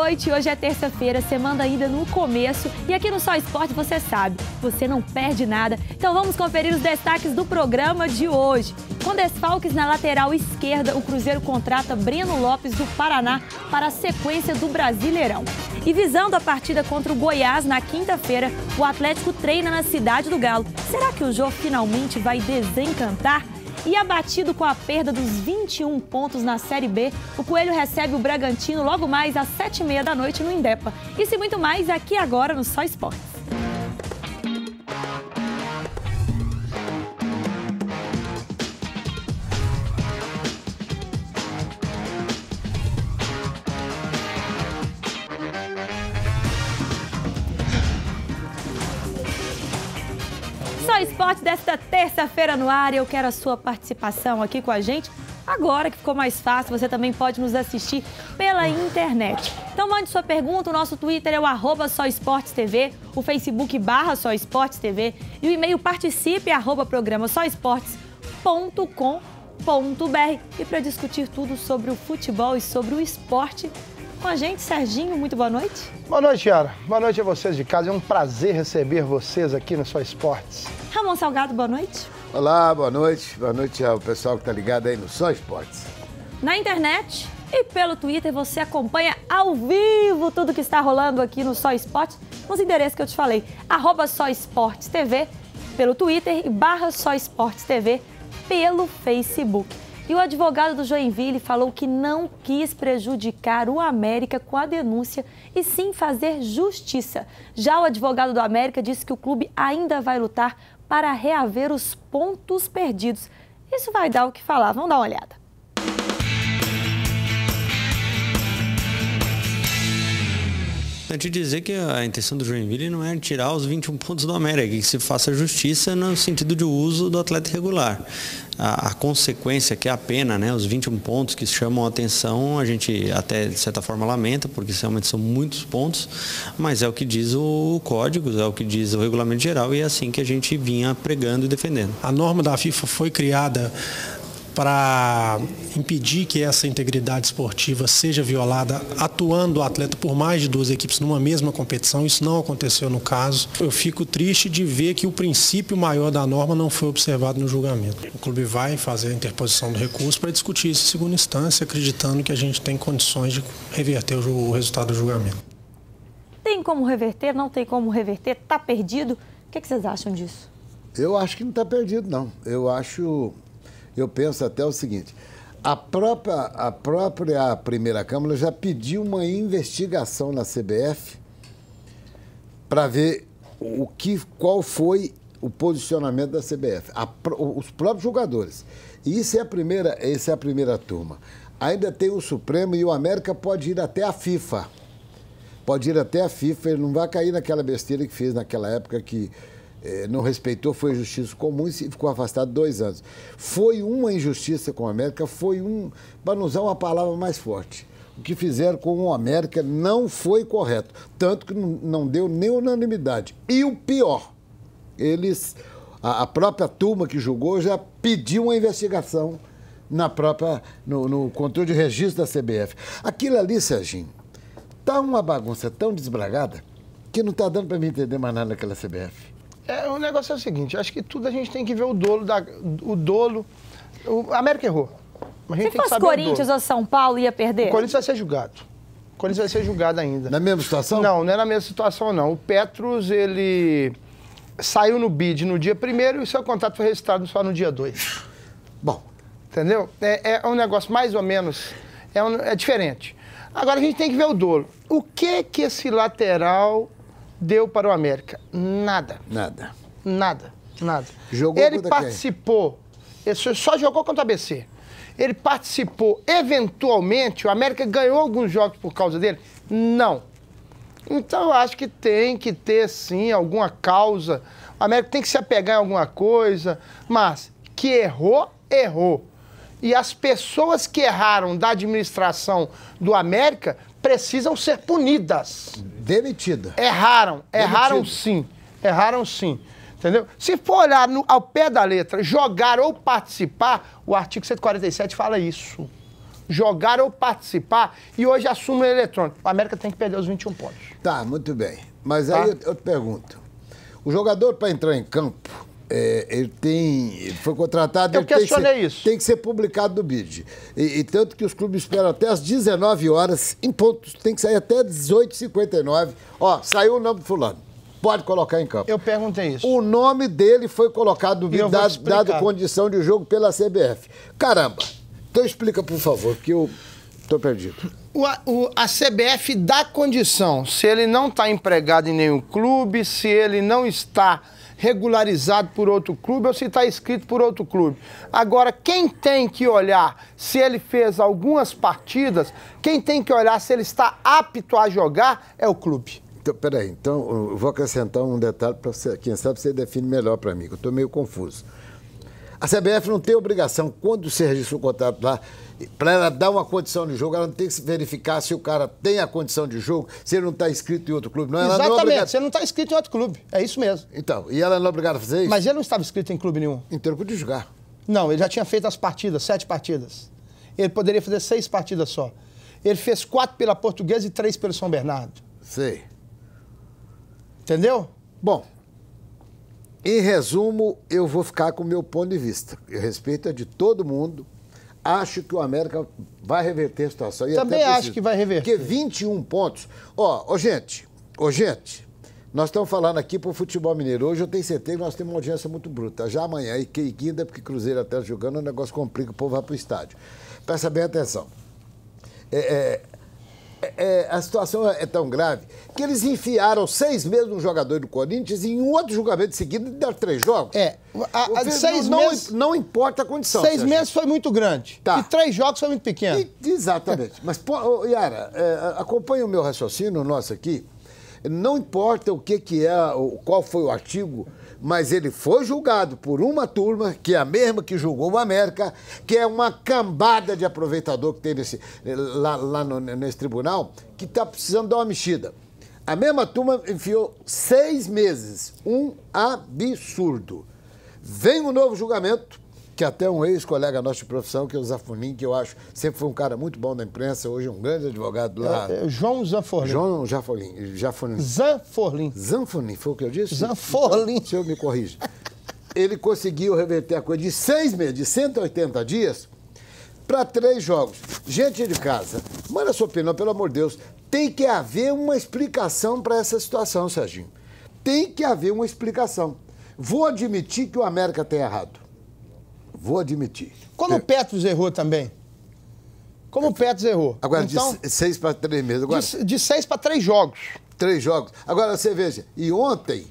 noite, hoje é terça-feira, semana ainda no começo e aqui no Só Esporte você sabe, você não perde nada. Então vamos conferir os destaques do programa de hoje. Com desfalques na lateral esquerda, o Cruzeiro contrata Breno Lopes do Paraná para a sequência do Brasileirão. E visando a partida contra o Goiás na quinta-feira, o Atlético treina na Cidade do Galo. Será que o jogo finalmente vai desencantar? E abatido com a perda dos 21 pontos na Série B, o Coelho recebe o Bragantino logo mais às 7h30 da noite no Indepa. Isso e muito mais aqui agora no Só Esportes. Só Esporte desta terça-feira no ar, eu quero a sua participação aqui com a gente. Agora que ficou mais fácil, você também pode nos assistir pela internet. Então mande sua pergunta, o nosso Twitter é o @SóEsportesTV, o Facebook /SóEsportesTV e o e-mail participe @programasóesportes.com.br. E para discutir tudo sobre o futebol e sobre o esporte, com a gente, Serginho, muito boa noite. Boa noite, Yara. Boa noite a vocês de casa. É um prazer receber vocês aqui no Só Esportes. Ramon Salgado, boa noite. Olá, boa noite. Boa noite ao pessoal que está ligado aí no Só Esportes. Na internet e pelo Twitter você acompanha ao vivo tudo que está rolando aqui no Só Esportes, nos endereços que eu te falei, @SóEsportesTV pelo Twitter e /SóEsportesTV pelo Facebook. E o advogado do Joinville falou que não quis prejudicar o América com a denúncia e sim fazer justiça. Já o advogado do América disse que o clube ainda vai lutar para reaver os pontos perdidos. Isso vai dar o que falar. Vamos dar uma olhada. Importante dizer que a intenção do Joinville não é tirar os 21 pontos do América, que se faça justiça no sentido de uso do atleta irregular. A consequência, que é a pena, né, os 21 pontos que chamam a atenção, a gente até de certa forma lamenta, porque realmente são muitos pontos, mas é o que diz o código, é o que diz o regulamento geral e é assim que a gente vinha pregando e defendendo. A norma da FIFA foi criada para impedir que essa integridade esportiva seja violada, atuando o atleta por mais de duas equipes numa mesma competição. Isso não aconteceu no caso. Eu fico triste de ver que o princípio maior da norma não foi observado no julgamento. O clube vai fazer a interposição do recurso para discutir isso em segunda instância, acreditando que a gente tem condições de reverter o resultado do julgamento. Tem como reverter? Não tem como reverter? Está perdido? O que vocês acham disso? Eu acho que não está perdido, não. Eu penso até o seguinte, a própria primeira Câmara já pediu uma investigação na CBF para ver qual foi o posicionamento da CBF, os próprios jogadores. E essa é a primeira turma. Ainda tem o Supremo e o América pode ir até a FIFA. Pode ir até a FIFA, ele não vai cair naquela besteira que fez naquela época que não respeitou, foi justiça comum e ficou afastado 2 anos. Foi uma injustiça com o América, para não usar uma palavra mais forte. O que fizeram com o América não foi correto, tanto que não deu nem unanimidade. E o pior, a própria turma que julgou já pediu uma investigação no controle de registro da CBF. Aquilo ali, Serginho, tá uma bagunça tão desbragada que não está dando para me entender mais nada naquela CBF. O negócio é o seguinte, acho que tudo a gente tem que ver o dolo. O América errou. Mas a gente Se tem que fosse saber Corinthians ou São Paulo, ia perder? O Corinthians vai ser julgado. O Corinthians vai ser julgado ainda. Na mesma situação? Não é na mesma situação, não. O Petros, ele saiu no bid no dia 1º e o seu contrato foi registrado só no dia 2. Bom. Entendeu? É um negócio mais ou menos, é diferente. Agora a gente tem que ver o dolo. O que esse lateral deu para o América? Nada. Nada. Jogou ele participou, ele só jogou contra o ABC. Ele participou, eventualmente, o América ganhou alguns jogos por causa dele? Não. Então eu acho que tem que ter, sim, alguma causa. O América tem que se apegar em alguma coisa, mas que errou. E as pessoas que erraram da administração do América precisam ser punidas. Demitida. Erraram sim. Entendeu? Se for olhar ao pé da letra, jogar ou participar, o artigo 147 fala isso. jogar ou participar e hoje assume o eletrônico. O América tem que perder os 21 pontos. Tá, muito bem. Mas aí eu te pergunto, o jogador para entrar em campo, ele foi contratado... Eu questionei isso. Tem que ser publicado no BID. E tanto que os clubes esperam até às 19 horas, em pontos, tem que sair até 18h59. Ó, saiu o nome do fulano. Pode colocar em campo. Eu perguntei isso. O nome dele foi colocado no BID, dado condição de jogo pela CBF. Caramba. Então explica, por favor, que eu estou perdido. A CBF dá condição, se ele não está empregado em nenhum clube, se ele não está regularizado por outro clube ou se está inscrito por outro clube. Agora, quem tem que olhar se ele fez algumas partidas, quem tem que olhar se ele está apto a jogar é o clube. Então, peraí, então eu vou acrescentar um detalhe para você, quem sabe você define melhor para mim, que eu estou meio confuso. A CBF não tem obrigação, quando você registra o contrato lá, para ela dar uma condição de jogo, ela não tem que verificar se o cara tem a condição de jogo, se ele não está inscrito em outro clube. Não, exatamente, ela não você não está inscrito em outro clube, é isso mesmo. Então, e ela não é obrigada a fazer isso? Mas ele não estava inscrito em clube nenhum. Então ele podia jogar. Não, ele já tinha feito as partidas, 7 partidas. Ele poderia fazer 6 partidas só. Ele fez 4 pela Portuguesa e 3 pelo São Bernardo. Sei. Entendeu? Bom, em resumo, eu vou ficar com o meu ponto de vista. Eu respeito a de todo mundo. Acho que o América vai reverter a situação. E também acho que vai reverter. Porque 21 pontos... Gente, nós estamos falando aqui pro futebol mineiro. Hoje eu tenho certeza que nós temos uma audiência muito bruta. Já amanhã, e quinta, porque Cruzeiro até jogando, o negócio complica, o povo vai pro estádio. Presta bem atenção. A situação é tão grave que eles enfiaram 6 meses no jogador do Corinthians e em um outro julgamento seguido deram 3 jogos. 6 meses... Não importa a condição. 6 meses foi muito grande. Tá. E 3 jogos foi muito pequeno. Exatamente. Mas, Yara, acompanha o meu raciocínio nosso aqui. Não importa qual foi o artigo, mas ele foi julgado por uma turma, que é a mesma que julgou o América, que é uma cambada de aproveitador que tem nesse tribunal, que está precisando dar uma mexida. A mesma turma enfiou 6 meses. Um absurdo. Vem um novo julgamento, que até um ex-colega nosso de profissão, que é o Zanforlin, que eu acho sempre foi um cara muito bom da imprensa, hoje é um grande advogado lá. João Zanforlin. João Zanforlin. Zanforlin, foi o que eu disse? Zanforlin. Então, o senhor me corrige. Ele conseguiu reverter a coisa de 6 meses, de 180 dias, para 3 jogos. Gente de casa, manda sua opinião, pelo amor de Deus. Tem que haver uma explicação para essa situação, Serginho. Tem que haver uma explicação. Vou admitir que o América tem errado. Vou admitir. Como o Petros errou também. O Petros errou. Agora, então, de 6 para 3 meses. Agora, de 6 para 3 jogos. 3 jogos. Agora, você veja, e ontem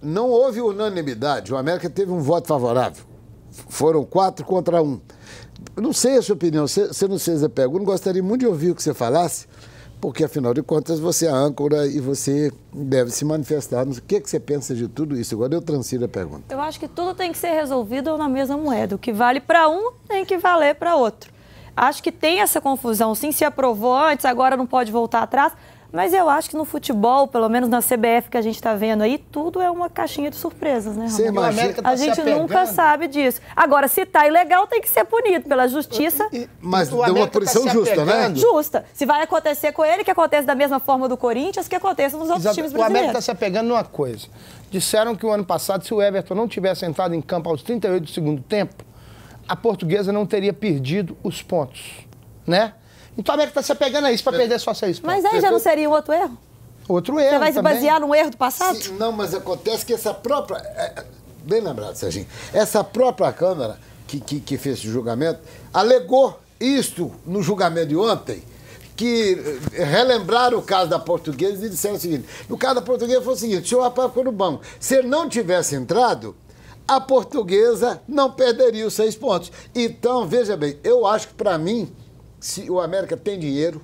não houve unanimidade. O América teve um voto favorável. Foram 4 contra 1. Não sei a sua opinião, você não fez a pergunta, gostaria muito de ouvir o que você falasse, porque, afinal de contas, você é âncora e você deve se manifestar. O que você pensa de tudo isso? Agora eu transfiro a pergunta. Eu acho que tudo tem que ser resolvido na mesma moeda. O que vale para um tem que valer para outro. Acho que tem essa confusão. Sim, se aprovou antes, agora não pode voltar atrás. Mas eu acho que no futebol, pelo menos na CBF que a gente está vendo aí, tudo é uma caixinha de surpresas, né, Ramon? A gente nunca sabe disso. Agora, se tá ilegal, tem que ser punido pela justiça. Mas deu uma punição justa, né? Justa. Se vai acontecer com ele, que aconteça da mesma forma do Corinthians, que aconteça nos outros times brasileiros. O América está se apegando numa coisa. Disseram que o ano passado, se o Everton não tivesse entrado em campo aos 38 do segundo tempo, a Portuguesa não teria perdido os pontos, né? Então a América está se apegando a isso para perder só 6 pontos. Mas aí já não seria outro erro? Outro erro. Você vai se basear num erro do passado? Sim, não, mas acontece que essa própria... Bem lembrado, Serginho. Essa própria Câmara que fez esse julgamento alegou isto no julgamento de ontem, que relembraram o caso da Portuguesa e disseram o seguinte: no caso da Portuguesa foi o seguinte, o senhor rapaz ficou no banco. Se ele não tivesse entrado, a Portuguesa não perderia os 6 pontos. Então, veja bem, eu acho que, para mim, se o América tem dinheiro,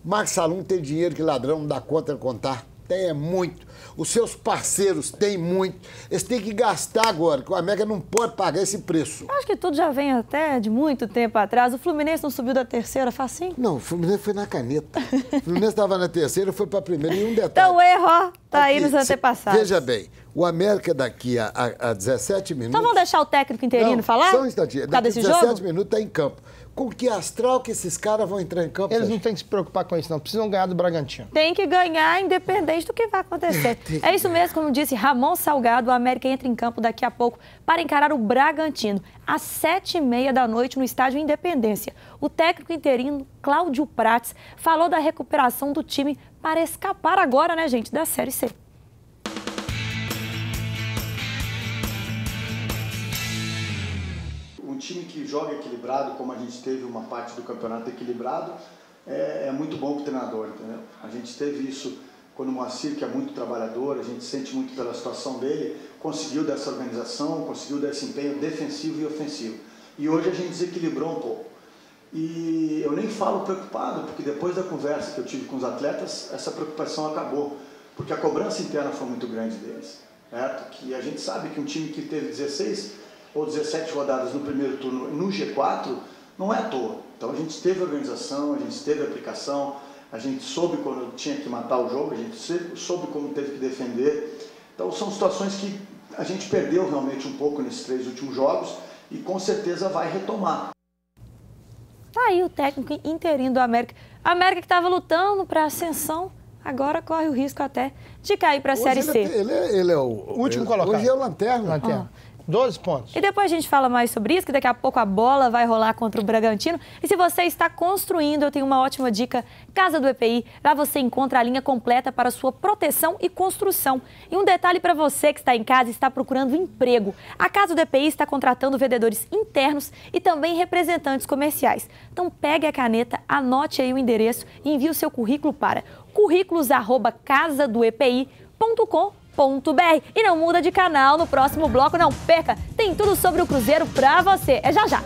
o Marcos Salum tem dinheiro que ladrão não dá conta de contar. Tem muito. Os seus parceiros têm muito. Eles têm que gastar agora, que o América não pode pagar esse preço. Acho que tudo já vem até de muito tempo atrás. O Fluminense não subiu da terceira, facinho? Não, o Fluminense foi na caneta. O Fluminense estava na terceira, foi para a primeira e um detalhe. Então o erro, ó, tá aí nos antepassados. Veja bem, o América daqui a 17 minutos... Então vamos deixar o técnico interino falar? Só um instantinho. Daqui a 17 minutos está em campo. Com que astral que esses caras vão entrar em campo? Eles não têm que se preocupar com isso, não. Precisam ganhar do Bragantino. Tem que ganhar, independente do que vai acontecer. É isso mesmo, como disse Ramon Salgado, o América entra em campo daqui a pouco para encarar o Bragantino, às 7h30 da noite no Estádio Independência. O técnico interino, Cláudio Prates, falou da recuperação do time para escapar agora, né, gente, da Série C. Um time que joga equilibrado, como a gente teve uma parte do campeonato equilibrado, é muito bom para o treinador, entendeu? A gente teve isso quando o Moacir, que é muito trabalhador, a gente sente muito pela situação dele, conseguiu dessa organização, conseguiu desse empenho defensivo e ofensivo. E hoje a gente desequilibrou um pouco. E eu nem falo preocupado, porque depois da conversa que eu tive com os atletas, essa preocupação acabou, porque a cobrança interna foi muito grande deles, certo? Que a gente sabe que um time que teve 16 ou 17 rodadas no primeiro turno no G4, não é à toa. Então a gente teve organização, a gente teve aplicação, a gente soube quando tinha que matar o jogo, a gente soube como teve que defender. Então são situações que a gente perdeu realmente um pouco nesses 3 últimos jogos e com certeza vai retomar. Tá aí o técnico interino do América. A América que estava lutando para ascensão, agora corre o risco até de cair para a Série C. Ele é o último colocado. Hoje é o lanterna. 12 pontos. E depois a gente fala mais sobre isso, que daqui a pouco a bola vai rolar contra o Bragantino. E se você está construindo, eu tenho uma ótima dica, Casa do EPI. Lá você encontra a linha completa para sua proteção e construção. E um detalhe para você que está em casa e está procurando emprego. A Casa do EPI está contratando vendedores internos e também representantes comerciais. Então pegue a caneta, anote aí o endereço e envie o seu currículo para currículos@casadoepi.com.br. E não muda de canal no próximo bloco, não perca, tem tudo sobre o Cruzeiro pra você. É já já.